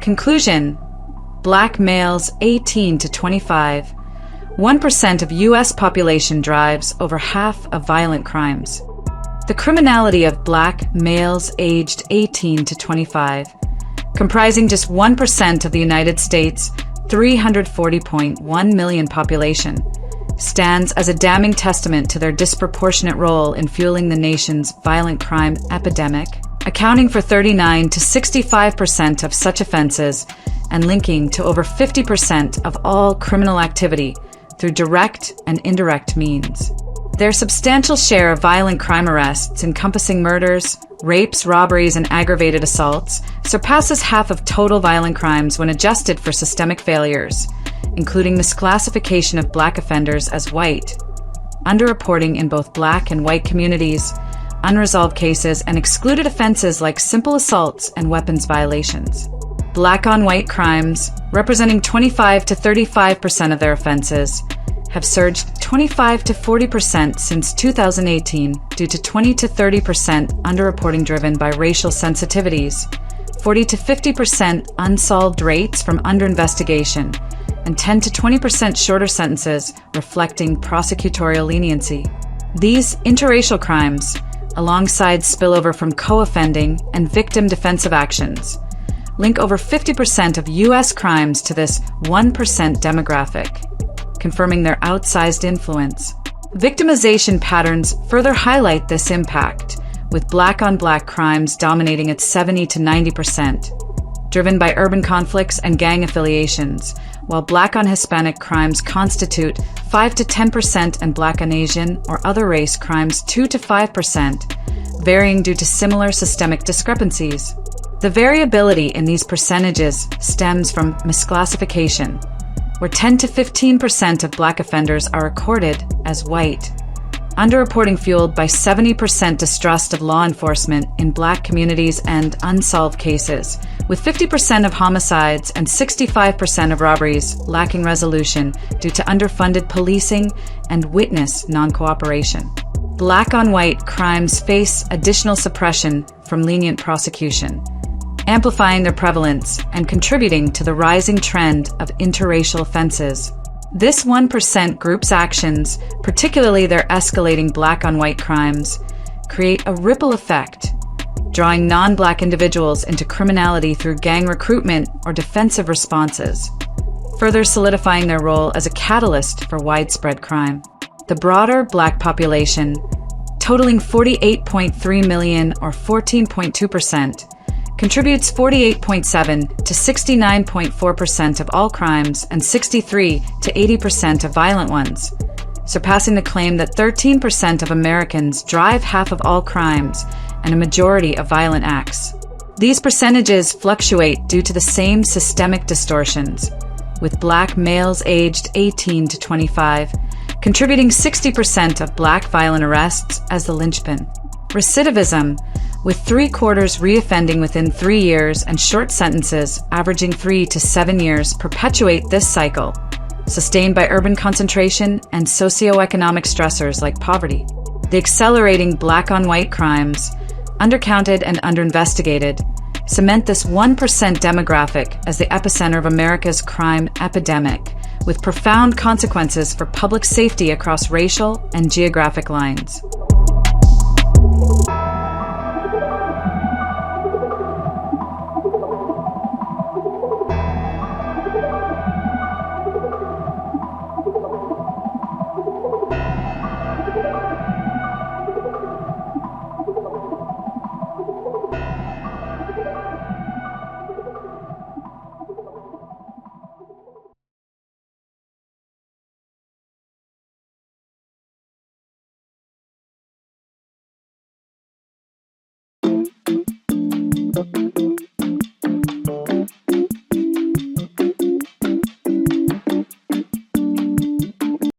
Conclusion: Black males 18 to 25. 1% of U.S. population drives over half of violent crimes. The criminality of black males aged 18 to 25, comprising just 1% of the United States' 340.1 million population, stands as a damning testament to their disproportionate role in fueling the nation's violent crime epidemic, accounting for 39 to 65% of such offenses and linking to over 50% of all criminal activity through direct and indirect means. Their substantial share of violent crime arrests, encompassing murders, rapes, robberies, and aggravated assaults, surpasses half of total violent crimes when adjusted for systemic failures, including misclassification of black offenders as white, underreporting in both black and white communities, unresolved cases, and excluded offenses like simple assaults and weapons violations. Black-on-white crimes, representing 25 to 35% of their offenses, have surged 25 to 40% since 2018 due to 20 to 30% underreporting driven by racial sensitivities, 40 to 50% unsolved rates from underinvestigation, and 10 to 20% shorter sentences reflecting prosecutorial leniency. These interracial crimes, alongside spillover from co-offending and victim defensive actions, link over 50% of U.S. crimes to this 1% demographic, confirming their outsized influence. Victimization patterns further highlight this impact, with black-on-black crimes dominating at 70 to 90%, driven by urban conflicts and gang affiliations, while black-on-Hispanic crimes constitute 5 to 10% and black-on-Asian or other race crimes 2 to 5%, varying due to similar systemic discrepancies. The variability in these percentages stems from misclassification, where 10 to 15% of black offenders are recorded as white. Underreporting fueled by 70% distrust of law enforcement in black communities and unsolved cases, with 50% of homicides and 65% of robberies lacking resolution due to underfunded policing and witness non-cooperation. Black-on-white crimes face additional suppression from lenient prosecution, amplifying their prevalence and contributing to the rising trend of interracial offenses. This 1% group's actions, particularly their escalating black-on-white crimes, create a ripple effect, drawing non-black individuals into criminality through gang recruitment or defensive responses, further solidifying their role as a catalyst for widespread crime. The broader black population, totaling 48.3 million or 14.2%, contributes 48.7 to 69.4% of all crimes and 63 to 80% of violent ones, surpassing the claim that 13% of Americans drive half of all crimes and a majority of violent acts. These percentages fluctuate due to the same systemic distortions, with black males aged 18 to 25 contributing 60% of black violent arrests as the linchpin. Recidivism, with 3/4 reoffending within 3 years and short sentences averaging 3 to 7 years, perpetuate this cycle, sustained by urban concentration and socioeconomic stressors like poverty. The accelerating black-on-white crimes, undercounted and underinvestigated, cement this 1% demographic as the epicenter of America's crime epidemic, with profound consequences for public safety across racial and geographic lines.